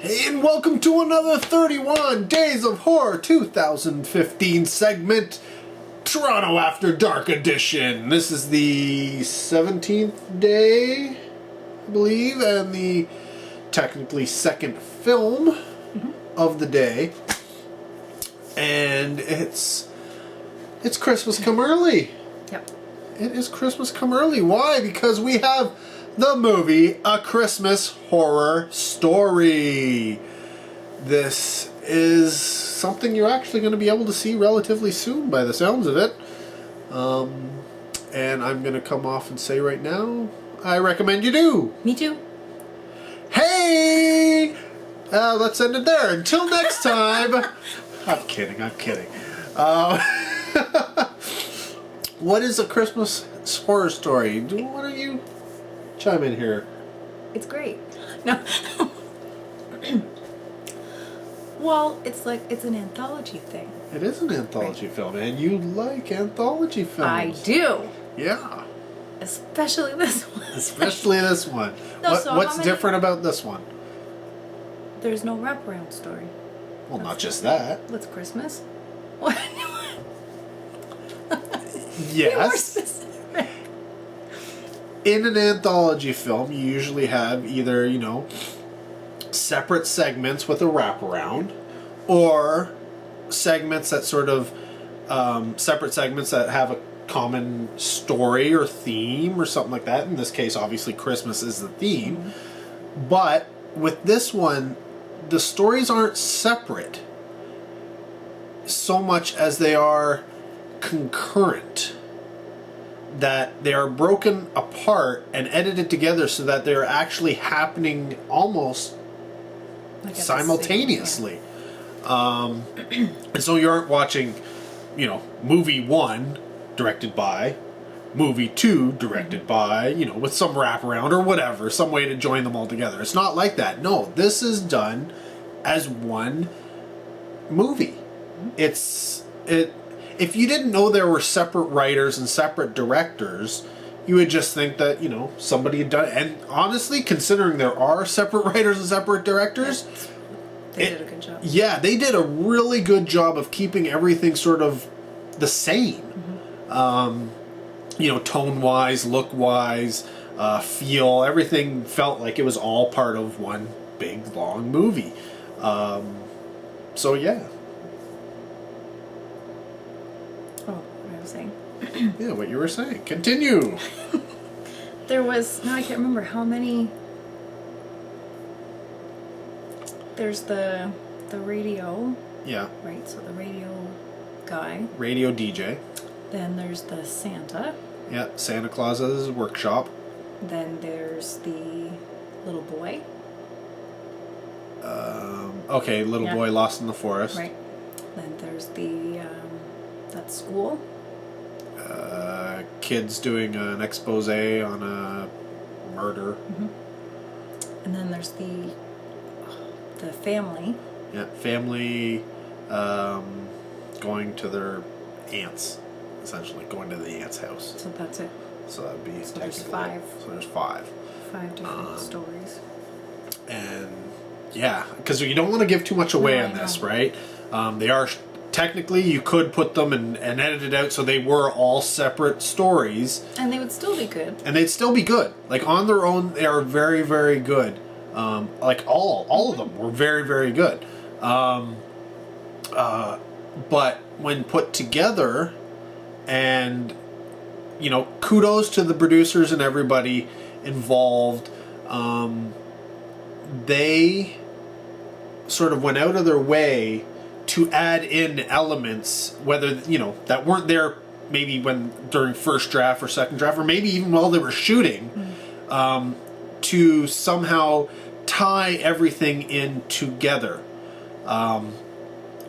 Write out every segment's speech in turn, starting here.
And welcome to another 31 Days of Horror 2015 segment, Toronto After Dark edition. This is the 17th day, I believe, and the technically second film of the day. And it's Christmas come early. Yep. It is Christmas come early. Why? Because we have the movie A Christmas Horror Story. This is something you're actually going to be able to see relatively soon by the sounds of it. And I'm going to come off and say right now, I recommend you do. Me too. Hey! Let's end it there. Until next time. I'm kidding. What is A Christmas Horror Story? Why don't you chime in here? It's great. No. Well, it's an anthology thing. It is an anthology film, and you like anthology films. I do. Yeah. Especially this one. Especially this one. No, What's different about this one? There's no wraparound story. Well, not just that. What's Christmas? What? Yes. In an anthology film, you usually have either, separate segments with a wraparound, or segments that sort of, separate segments that have a common story or theme or something like that. In this case, obviously, Christmas is the theme. Mm-hmm. But with this one, the stories aren't separate so much as they are concurrent. That they are broken apart and edited together so that they're actually happening almost simultaneously. And so you aren't watching, movie 1 directed by, movie 2 directed by, with some wraparound or whatever, some way to join them all together. It's not like that. No, this is done as one movie. If you didn't know there were separate writers and separate directors, you would just think that, somebody had done it. And honestly, considering there are separate writers and separate directors, they did a good job. Yeah, they did a really good job of keeping everything sort of the same. Mm-hmm. Tone-wise, look-wise, feel, everything felt like it was all part of one big, long movie. So, yeah. Saying. Yeah, what you were saying. Continue. There was, now I can't remember how many. There's the radio. Yeah. Right, so the radio guy. Radio DJ. Then there's the Santa. Yeah, Santa Claus's workshop. Then there's the little boy. Okay, little boy lost in the forest. Right. Then there's the that school. Kids doing an expose on a murder. Mm-hmm. And then there's the family. Yeah, family going to their aunt's, essentially going to the aunt's house. So that's it. So that'd be so there's 5. So there's 5. 5 different stories. And yeah, because you don't want to give too much away on this, right? They are. Technically, you could put them and edit it out so they were all separate stories. And they would still be good. And they'd still be good. Like, on their own, they are very, very good. Like, all of them were very, very good. But when put together, and, kudos to the producers and everybody involved, they sort of went out of their way to add in elements, whether, that weren't there maybe during first draft or second draft, or maybe even while they were shooting, to somehow tie everything in together.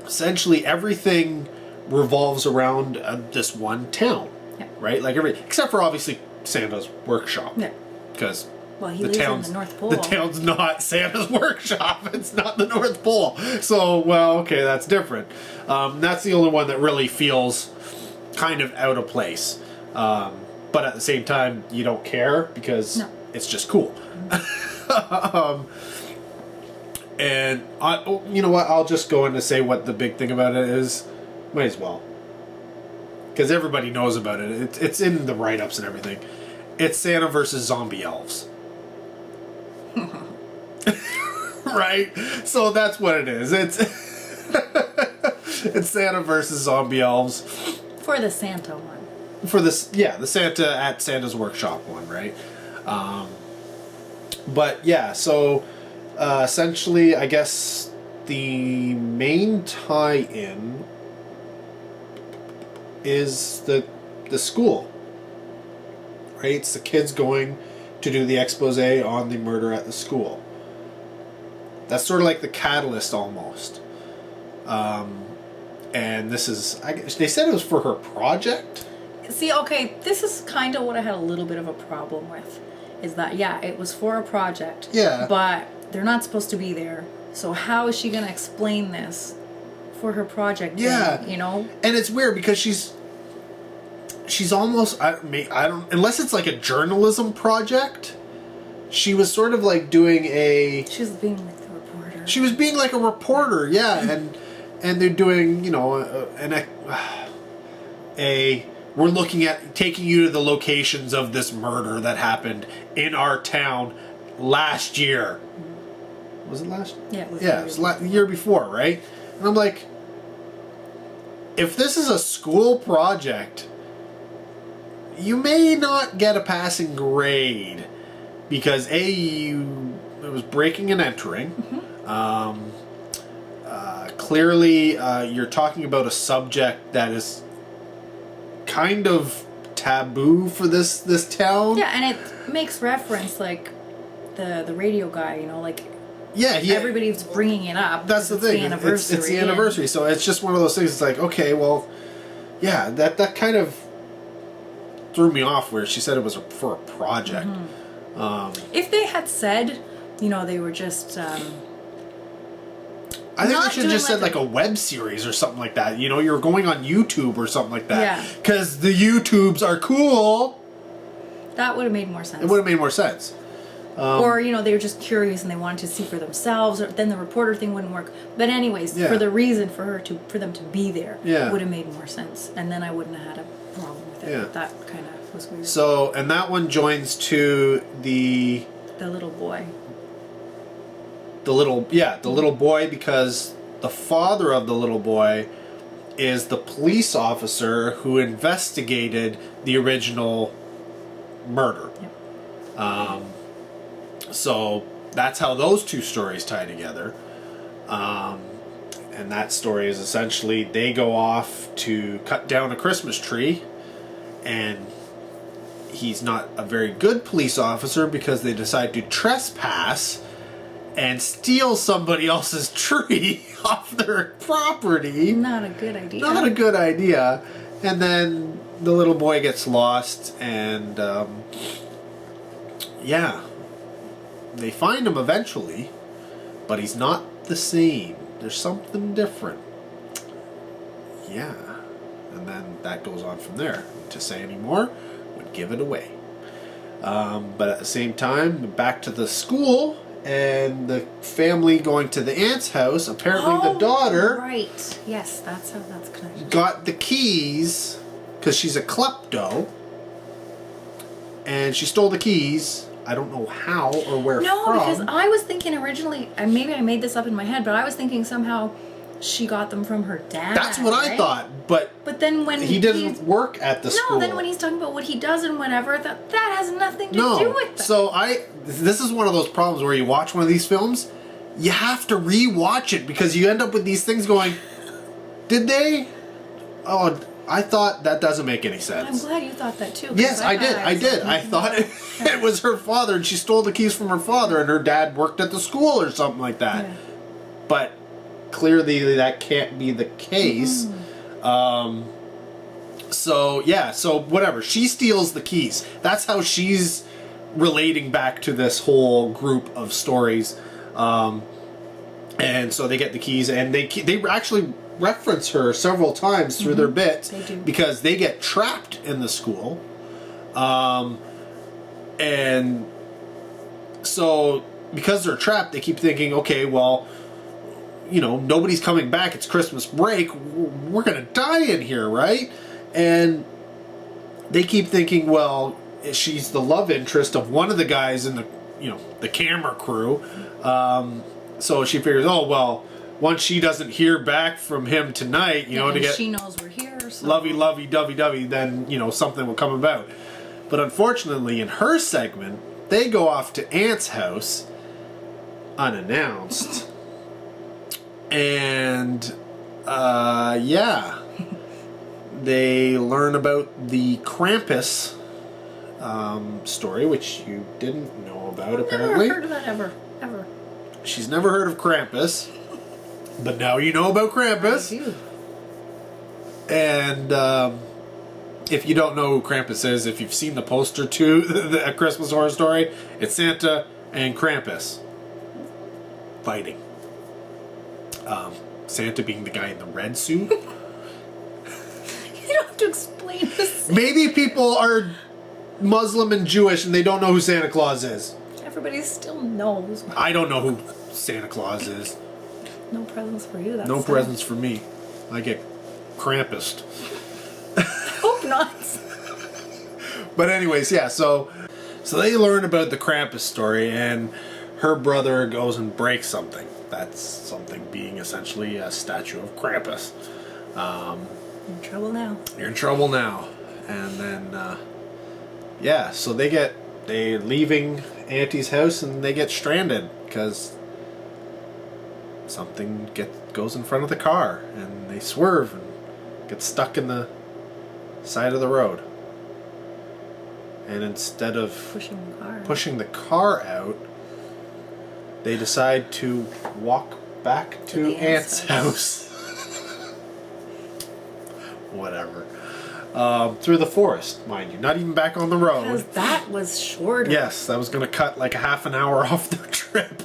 Essentially, everything revolves around this one town, right? Like except for obviously Santa's workshop, because. Well, he lives in the North Pole. The town's not Santa's workshop. It's not the North Pole. So, okay, that's different. That's the only one that really feels kind of out of place. But at the same time, you don't care because it's just cool. And you know what? I'll just go in to say what the big thing about it is. Might as well, because everybody knows about it. It's in the write-ups and everything. It's Santa versus zombie elves. Right? So that's what it is. It's Santa versus zombie elves. For the Santa one. For this, yeah, the Santa at Santa's Workshop one, right? But yeah, so essentially, I guess the main tie-in is the school, right? It's the kids going to do the expose on the murder at the school. That's sort of like the catalyst almost. And this is, I guess, they said it was for her project. See, okay, this is kind of what I had a little bit of a problem with. Is that, yeah, it was for a project. Yeah. But they're not supposed to be there. So how is she going to explain this for her project? Yeah. Then, you know? And it's weird because she's almost, I don't, unless it's like a journalism project, she was sort of like doing a... She was being like the reporter. She was being like a reporter, yeah. And they're doing, you know, we're looking at taking you to the locations of this murder that happened in our town last year. Was it last? Yeah, it was. Yeah, it was the year before, right? And I'm like, if this is a school project, you may not get a passing grade because it was breaking and entering. Mm-hmm. Clearly, you're talking about a subject that is kind of taboo for this town. Yeah, and it makes reference, like, the radio guy, you know, like... Yeah, everybody's bringing it up. That's the thing. It's the anniversary, so it's just one of those things. It's like, okay, well, yeah, that kind of threw me off where she said it was for a project. Mm-hmm. If they had said, you know, they were just... I think they should have just said like a web series or something like that. You know, you're going on YouTube or something like that. Yeah. Because the YouTubes are cool. That would have made more sense. It would have made more sense. Or, you know, they were just curious and they wanted to see for themselves. Or then the reporter thing wouldn't work. But anyways, for the reason for them to be there would have made more sense. And then I wouldn't have had a problem with it. Yeah. But that kind of was weird. So, and that one joins to the little boy. The little boy, because the father of the little boy is the police officer who investigated the original murder. Yep. So that's how those two stories tie together. And that story is essentially they go off to cut down a Christmas tree, and he's not a very good police officer because they decide to trespass and steal somebody else's tree off their property. Not a good idea. Not a good idea. And then the little boy gets lost, and they find him eventually, but he's not the same. There's something different. Yeah. And then that goes on from there. To say any more would give it away. But at the same time, back to the school... And the family going to the aunt's house, apparently the daughter... Right. Yes, that's how that's connected. Got the keys, because she's a klepto. And she stole the keys. I don't know how or where from. No, because I was thinking originally, and maybe I made this up in my head, but I was thinking somehow she got them from her dad. That's what I thought, but then when he didn't work at the school. No, then when he's talking about what he does and whatever, that has nothing to do with that. So this is one of those problems where you watch one of these films, you have to re-watch it because you end up with these things going, did they? Oh, I thought that doesn't make any sense. I'm glad you thought that too. Yes, I did. I thought it was her father, and she stole the keys from her father, and her dad worked at the school or something like that. Yeah. But clearly that can't be the case. So whatever. She steals the keys. That's how she's relating back to this whole group of stories. And so they get the keys, and they actually reference her several times through their bits. They do. Because they get trapped in the school. And so because they're trapped, they keep thinking, okay, well, you know, nobody's coming back. It's Christmas break. We're going to die in here, right? And they keep thinking, well, she's the love interest of one of the guys in the, you know, the camera crew. So she figures, oh, well, once she doesn't hear back from him tonight, you know, to get she knows we're here, so lovey, dovey, then, you know, something will come about. But unfortunately, in her segment, they go off to Aunt's house unannounced. And, yeah, they learn about the Krampus story, which you didn't know about, apparently. I've never heard of that ever. She's never heard of Krampus, but now you know about Krampus. I do. And if you don't know who Krampus is, if you've seen the poster to A Christmas Horror Story, it's Santa and Krampus fighting. Santa being the guy in the red suit. You don't have to explain this. Maybe people are Muslim and Jewish and they don't know who Santa Claus is. Everybody still knows. I don't know who Santa Claus is. No presents for you. That's No sad. presents for me. I get Krampused. Hope not. But anyways, yeah, so they learn about the Krampus story, and her brother goes and breaks something. That's something being essentially a statue of Krampus. You're in trouble now. You're in trouble now. And then, yeah, so they're leaving Auntie's house and they get stranded because something goes in front of the car and they swerve and get stuck in the side of the road. And instead of pushing the car out, they decide to walk back to Aunt's house. Whatever. Through the forest, mind you. Not even back on the road. Because that was shorter. Yes, that was going to cut like a half an hour off their trip.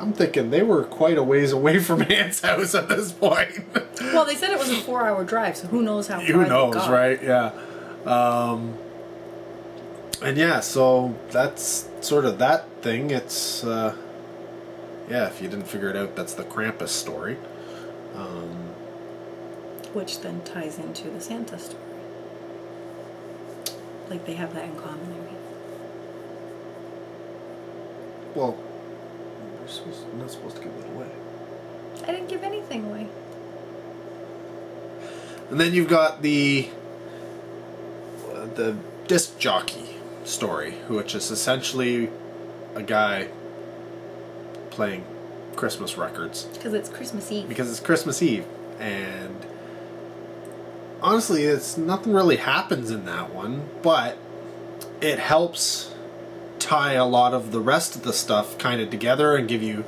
I'm thinking they were quite a ways away from Aunt's house at this point. Well, they said it was a 4-hour drive, so who knows how far Who knows, they got. right? Yeah. And yeah, so that's sort of that thing. It's, yeah, if you didn't figure it out, that's the Krampus story. Which then ties into the Santa story. Like they have that in common, I mean. Well, we're not supposed to give it away. I didn't give anything away. And then you've got the disc jockey story, which is essentially a guy playing Christmas records. Because it's Christmas Eve. Because it's Christmas Eve. And honestly, nothing really happens in that one, but it helps tie a lot of the rest of the stuff kind of together and give you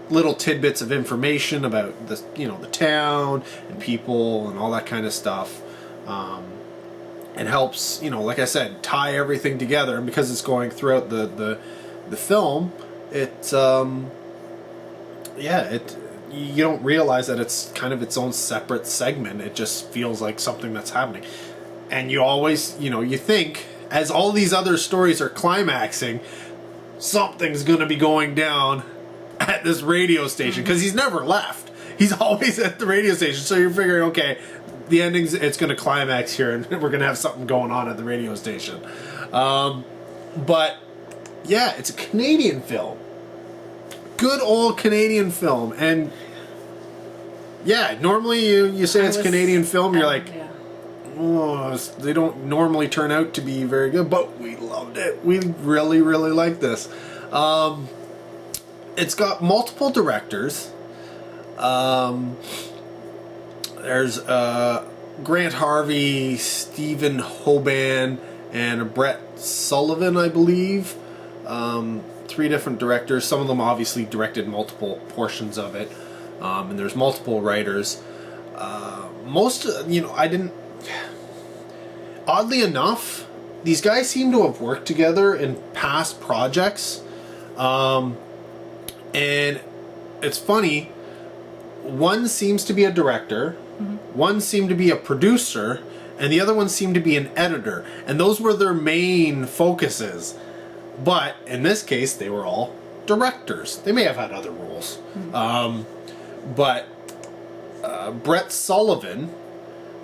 little tidbits of information about the town and people and all that kind of stuff. It helps, like I said, tie everything together, and because it's going throughout the film, you don't realize that it's kind of its own separate segment. It just feels like something that's happening. And you always, you think, as all these other stories are climaxing, something's going to be going down at this radio station, because he's never left. He's always at the radio station. So you're figuring, okay, the ending's, it's going to climax here, and we're going to have something going on at the radio station. But, yeah, it's a Canadian film. Good old Canadian film. And yeah, normally you say it's Canadian film, you're like, oh, they don't normally turn out to be very good, but we loved it. We really, really like this. It's got multiple directors. There's Grant Harvey, Stephen Hoban, and Brett Sullivan, I believe. 3 different directors. Some of them obviously directed multiple portions of it, and there's multiple writers. Oddly enough, these guys seem to have worked together in past projects, and it's funny. One seems to be a director, one seemed to be a producer, and the other one seemed to be an editor, and those were their main focuses. But in this case, they were all directors. They may have had other roles. But Brett Sullivan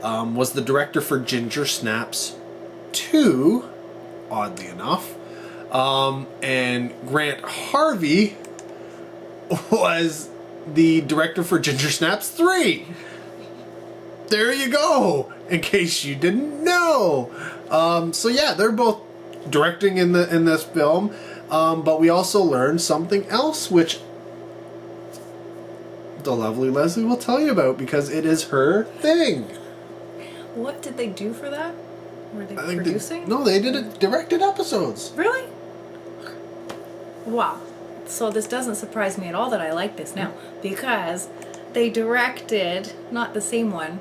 was the director for Ginger Snaps 2, oddly enough. And Grant Harvey was the director for Ginger Snaps 3. There you go, in case you didn't know. So yeah, they're both directing in this film. But we also learned something else, which the lovely Lesley will tell you about, because it is her thing. What did they do for that? Were they producing? They did it, directed episodes. Really? Wow. So this doesn't surprise me at all that I like this now, because they directed, not the same one,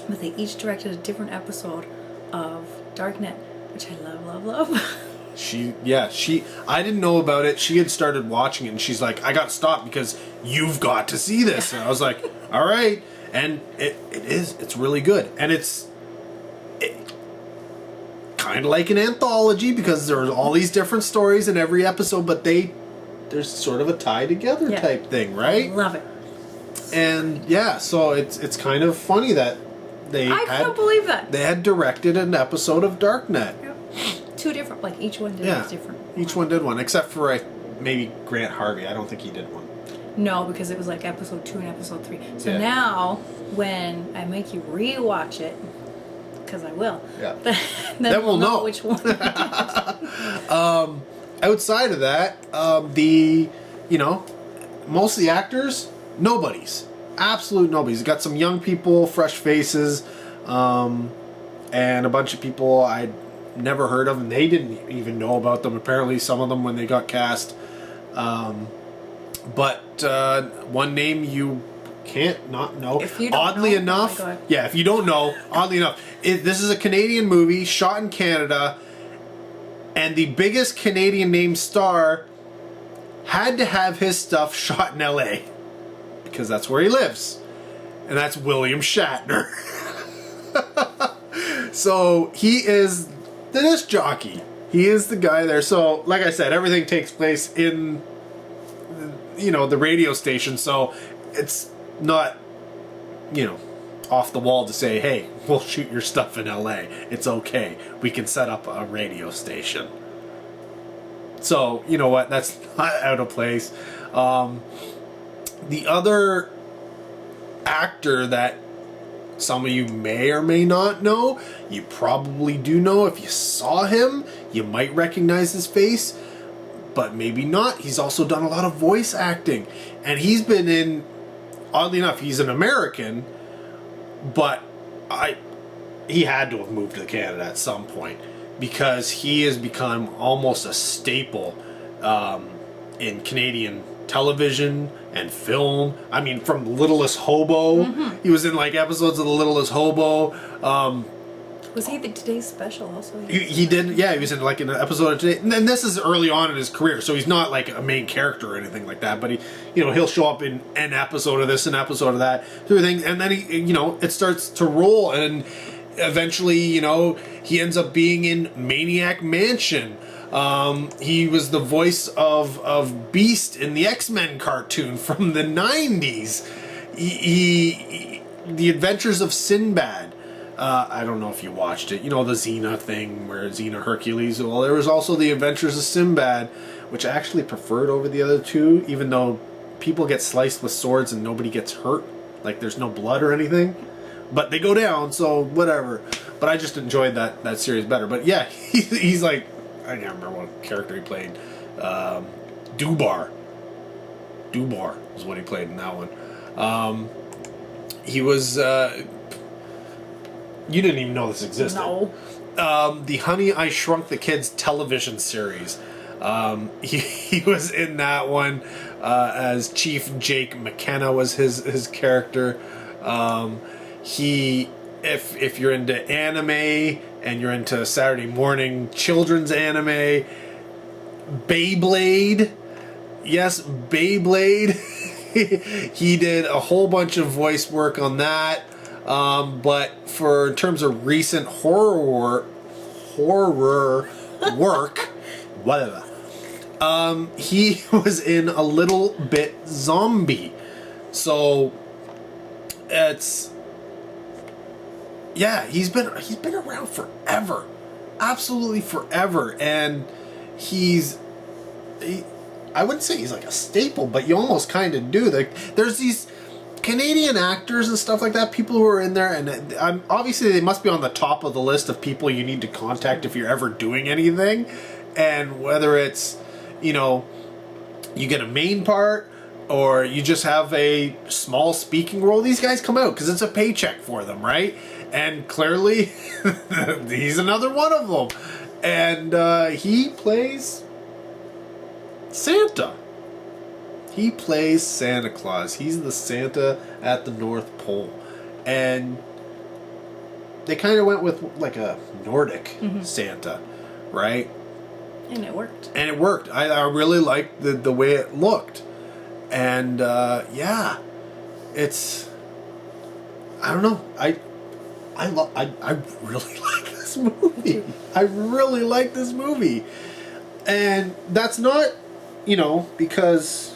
but they each directed a different episode of Darknet, which I love. I didn't know about it. She had started watching it, and she's like, I got stopped because you've got to see this. And I was like, all right. And it's really good. And it's kind of like an anthology, because there's all these different stories in every episode, but there's sort of a tie together type thing, right? Love it. And yeah, so it's kind of funny that I can't believe that. They had directed an episode of Darknet. Yep. Two different, like each one did a different. Each one did one, except for maybe Grant Harvey. I don't think he did one. No, because it was like episode 2 and episode 3. So now, when I make you rewatch it, because I will, then we'll know which one. Outside of that, most of the actors, nobodies. Absolute nobodies. You got some young people, fresh faces, and a bunch of people I'd never heard of, and they didn't even know about them, apparently, some of them, when they got cast. But one name you can't not know. If you don't oddly know, enough, if you don't know, oddly enough, this is a Canadian movie shot in Canada, and the biggest Canadian named star had to have his stuff shot in LA, because that's where he lives, and that's William Shatner. So he is the disc jockey. He is the guy there. So, like I said, everything takes place in the radio station, so it's not off the wall to say, hey, we'll shoot your stuff in LA. It's okay. We can set up a radio station. So, you know what? That's not out of place. The other actor that some of you may or may not know, you probably do know. If you saw him, you might recognize his face, but maybe not. He's also done a lot of voice acting, and he's been in, oddly enough, he's an American, but he had to have moved to Canada at some point, because he has become almost a staple in Canadian television and film. I mean, from Littlest Hobo. He was in like episodes of The Littlest Hobo. Was he the Today's Special also? He did, yeah. He was in like an episode of Today, and then this is early on in his career, so he's not like a main character or anything like that. But he'll show up in an episode of this, an episode of that, everything, and then it starts to roll, and eventually, he ends up being in Maniac Mansion. He was the voice of Beast in the X-Men cartoon from the 90s. The Adventures of Sinbad. I don't know if you watched it. The Xena thing, where Xena Hercules. Well, there was also the Adventures of Sinbad, which I actually preferred over the other two, even though people get sliced with swords and nobody gets hurt. Like, there's no blood or anything. But they go down, so whatever. But I just enjoyed that series better. But yeah, he's like, I can't remember what character he played. Dubar. Dubar is what he played in that one. He was... you didn't even know this existed. No. The Honey, I Shrunk the Kids television series. He was in that one as Chief Jake McKenna was his character. If you're into anime and you're into Saturday morning children's anime, Beyblade. Yes, Beyblade. He did a whole bunch of voice work on that. But in terms of recent horror work, whatever. He was in A Little Bit Zombie. So it's, yeah, he's been around forever. Absolutely forever. And I wouldn't say he's like a staple, but you almost kind of do. There's these Canadian actors and stuff like that, people who are in there, and obviously they must be on the top of the list of people you need to contact if you're ever doing anything. And whether it's, you know, you get a main part or you just have a small speaking role, these guys come out because it's a paycheck for them, right? And clearly he's another one of them. And he plays Santa. He plays Santa Claus. He's the Santa at the North Pole. And they kind of went with like a Nordic Santa, right? And it worked. And it worked. I really liked the way it looked. And yeah, it's, I don't know. I really like this movie. I really like this movie. And that's not, you know, because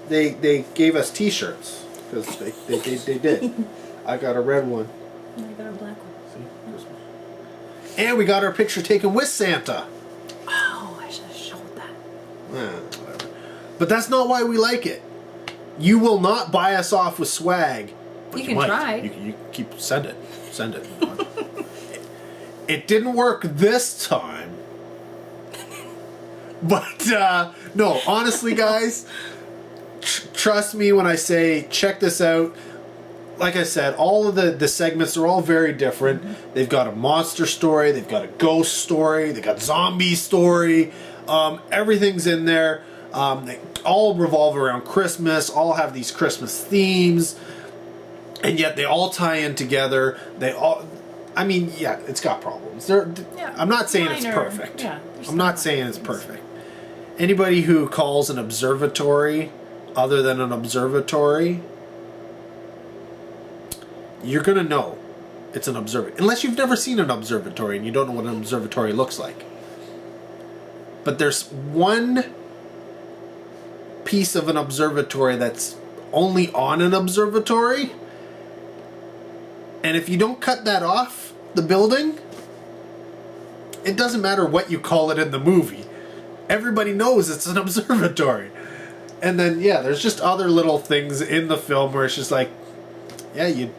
they gave us T-shirts, because they did. I got a red one. I got a black one. See? And we got our picture taken with Santa. Oh, I should have showed that. Whatever. But that's not why we like it. You will not buy us off with swag. But you can might. Try. You keep send it. It didn't work this time. But no, honestly, guys. Trust me when I say check this out. Like I said, all of the segments are all very different. They've got a monster story, they've got a ghost story, they've got zombie story. Everything's in there. They all revolve around Christmas, all have these Christmas themes, and yet they all tie in together. They all, I mean, yeah, it's got problems. I'm not saying it's perfect. Yeah, I'm not saying it's perfect. Anybody who calls an observatory other than an observatory, you're going to know it's an observatory. Unless you've never seen an observatory and you don't know what an observatory looks like. But there's one piece of an observatory that's only on an observatory. And if you don't cut that off the building, it doesn't matter what you call it in the movie. Everybody knows it's an observatory. And then, yeah, there's just other little things in the film where it's just like, yeah, you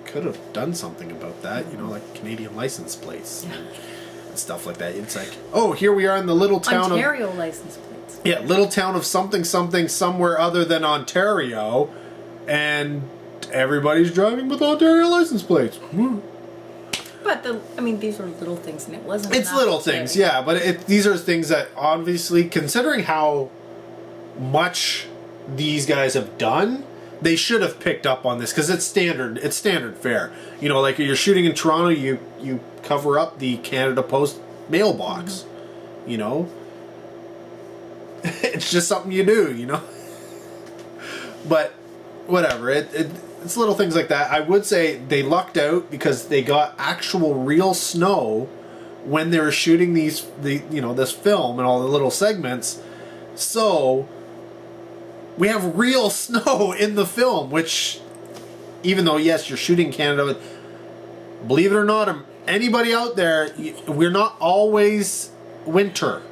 could have done something about that, you know, like Canadian license plates and stuff like that. It's like, oh, here we are in the little town Ontario license plates. Yeah, little town of something somewhere other than Ontario, and everybody's driving with Ontario license plates. But these are little things, and it wasn't. It's little things, yeah, but these are things that obviously, considering how much these guys have done, they should have picked up on this, because it's standard fare. You know, like you're shooting in Toronto, you cover up the Canada Post mailbox. You know, it's just something you do. You know, but whatever. It's little things like that. I would say they lucked out because they got actual real snow when they were shooting this film and all the little segments. So we have real snow in the film, which, even though, yes, you're shooting Canada, believe it or not, anybody out there, we're not always winter.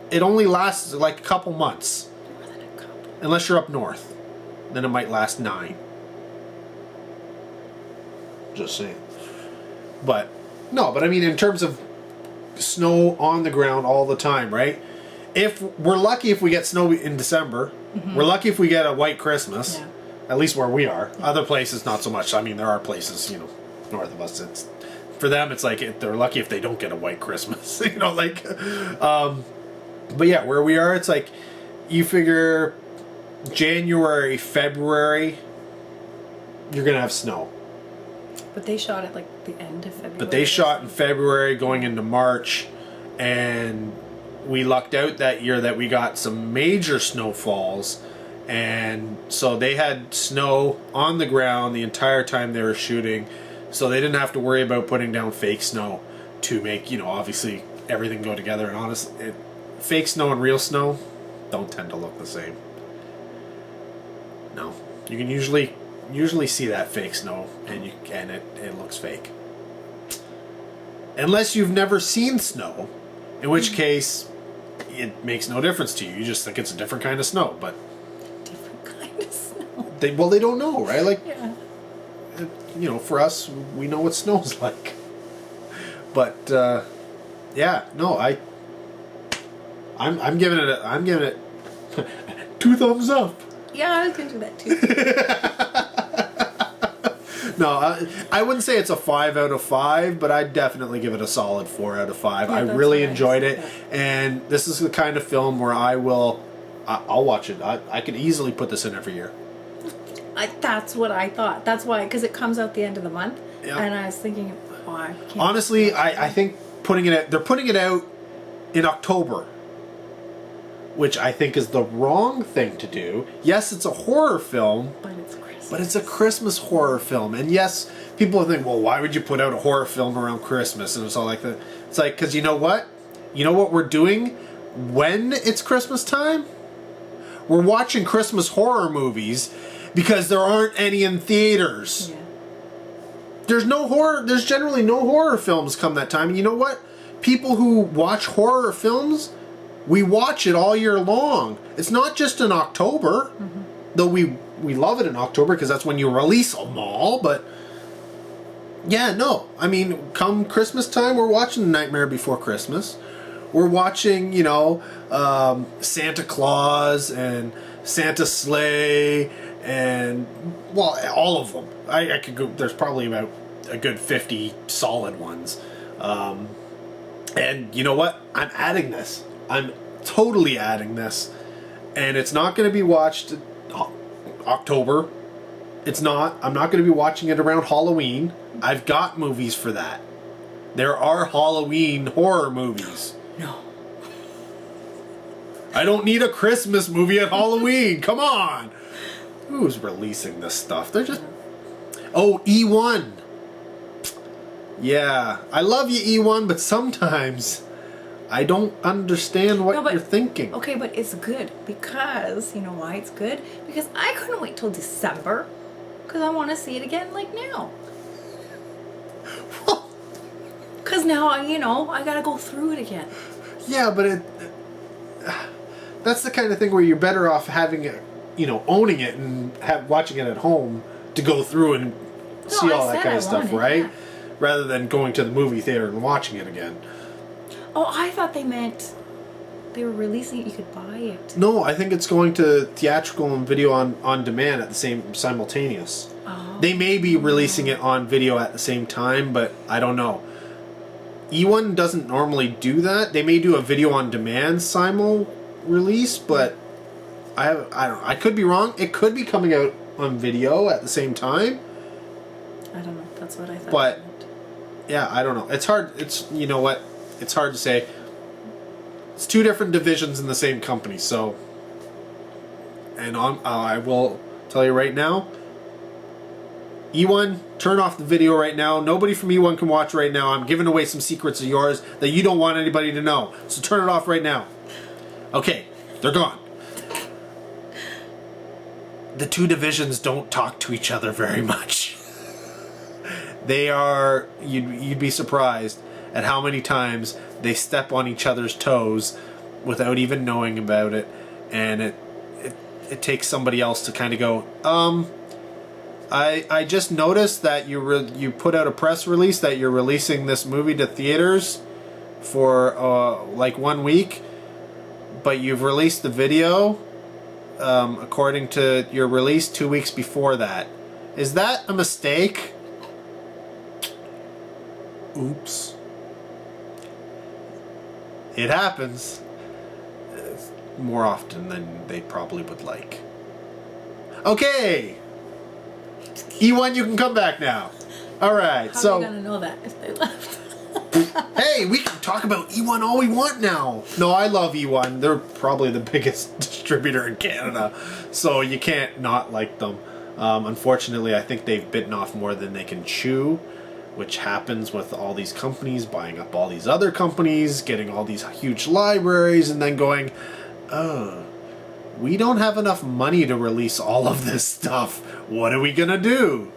It only lasts like a couple months. More than a couple. Unless you're up north. Then it might last 9. Just saying. But I mean, in terms of snow on the ground all the time, right? If we're lucky if we get snow in December, we're lucky if we get a white Christmas, at least where we are. Other places, not so much. I mean, there are places, you know, north of us. For them, it's like they're lucky if they don't get a white Christmas. You know, like, but yeah, where we are, it's like you figure January, February, you're gonna have snow. But they shot it like the end of February. But they shot in February going into March, and we lucked out that year that we got some major snowfalls, and so they had snow on the ground the entire time they were shooting, so they didn't have to worry about putting down fake snow to make, you know, obviously everything go together. And honestly, fake snow and real snow don't tend to look the same. No, you can usually see that fake snow, and it looks fake. Unless you've never seen snow, in which case it makes no difference to you. You just think it's a different kind of snow, but different kind of snow. They don't know, right? Like, yeah. You know, for us, we know what snow's like. But yeah, no, I'm giving it 2 thumbs up. Yeah, I was gonna do that too. No, I wouldn't say it's a 5 out of 5, but I'd definitely give it a solid 4 out of 5. Yeah, I really enjoyed it, and this is the kind of film where I'll watch it. I could easily put this in every year. That's what I thought. That's why, because it comes out the end of the month, and I was thinking, why? Honestly, I think they're putting it out in October, which I think is the wrong thing to do. Yes, it's a horror film, but it's a Christmas horror film. And yes, people think, well, why would you put out a horror film around Christmas? And it's all like that. It's like, because you know what? You know what we're doing when it's Christmas time? We're watching Christmas horror movies because there aren't any in theaters. Yeah. There's generally no horror films come that time. And you know what? People who watch horror films, we watch it all year long. It's not just in October, though we love it in October because that's when you release them all. But yeah, no. I mean, come Christmas time, we're watching Nightmare Before Christmas. We're watching, Santa Claus and Santa Sleigh and, well, all of them. I could go, there's probably about a good 50 solid ones. And you know what? I'm adding this. I'm totally adding this. And it's not going to be watched October. It's not. I'm not going to be watching it around Halloween. I've got movies for that. There are Halloween horror movies. No. I don't need a Christmas movie at Halloween. Come on. Who's releasing this stuff? They're just... Oh, E1. Yeah. I love you, E1, but sometimes I don't understand what you're thinking. Okay, but it's good because, you know why it's good? Because I couldn't wait till December because I want to see it again like now. Because now, I got to go through it again. Yeah, but that's the kind of thing where you're better off having it, owning it and watching it at home to go through and see all that kind of stuff, right? Yeah. Rather than going to the movie theater and watching it again. Oh, I thought they meant they were releasing it, you could buy it. No, I think it's going to theatrical and video on demand at the same simultaneous. Oh. They may be releasing it on video at the same time, but I don't know. E1 doesn't normally do that. They may do a video on demand simul release, but I don't know. I could be wrong. It could be coming out on video at the same time. I don't know. That's what I thought. But yeah, I don't know. It's hard. You know what? It's hard to say. It's 2 different divisions in the same company, so. And I will tell you right now. E1, turn off the video right now. Nobody from E1 can watch right now. I'm giving away some secrets of yours that you don't want anybody to know. So turn it off right now. Okay, they're gone. The 2 divisions don't talk to each other very much. They are, you'd be surprised at how many times they step on each other's toes without even knowing about it, and it takes somebody else to kind of go, I just noticed that you put out a press release that you're releasing this movie to theaters for like 1 week, but you've released the video according to your release 2 weeks before that. Is that a mistake? Oops. It happens more often than they probably would like. Okay. E1, you can come back now. All right. How are we gonna know that if they left? Hey, we can talk about E1 all we want now. No, I love E1. They're probably the biggest distributor in Canada, so you can't not like them. Unfortunately, I think they've bitten off more than they can chew. which happens with all these companies buying up all these other companies, getting all these huge libraries, and then going, oh, we don't have enough money to release all of this stuff. What are we gonna do?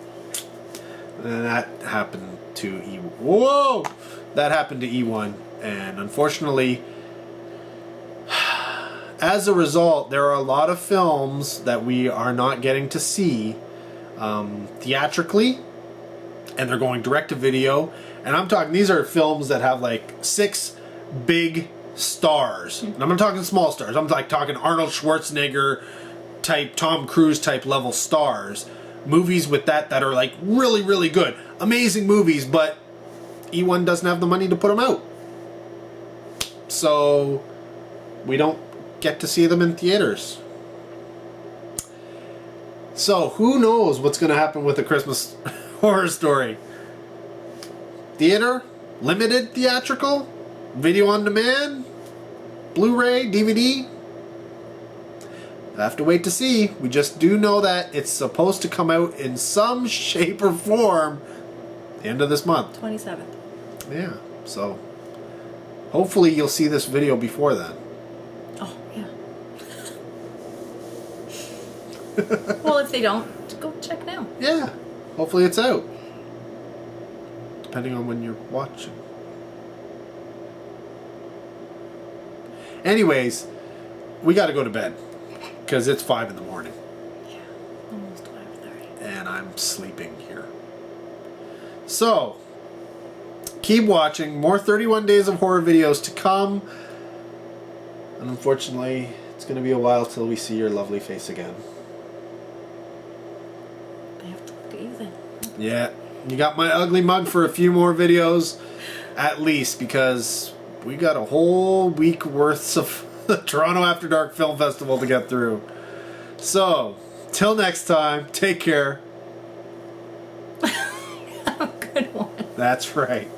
And that happened to Whoa! That happened to E1, and unfortunately, as a result, there are a lot of films that we are not getting to see theatrically, and they're going direct to video. And I'm talking, these are films that have like 6 big stars. And I'm not talking small stars. I'm like talking Arnold Schwarzenegger type, Tom Cruise type level stars. Movies with that are like really, really good. Amazing movies, but E1 doesn't have the money to put them out. So we don't get to see them in theaters. So who knows what's going to happen with A Christmas Horror Story? Theater? Limited theatrical? Video on demand? Blu-ray? DVD? I have to wait to see. We just do know that it's supposed to come out in some shape or form the end of this month. 27th. Yeah, so hopefully you'll see this video before then. Oh, yeah. Well, if they don't, go check now. Yeah, hopefully it's out. Depending on when you're watching. Anyways, we got to go to bed because it's 5 in the morning. Yeah, almost 5:30. And I'm sleeping here. So, keep watching. More 31 Days of Horror videos to come. And unfortunately, it's going to be a while till we see your lovely face again. I have to look at you then. Yeah, you got my ugly mug for a few more videos, at least, because we got a whole week worth of the Toronto After Dark Film Festival to get through. So, till next time, take care. Have a good one. That's right.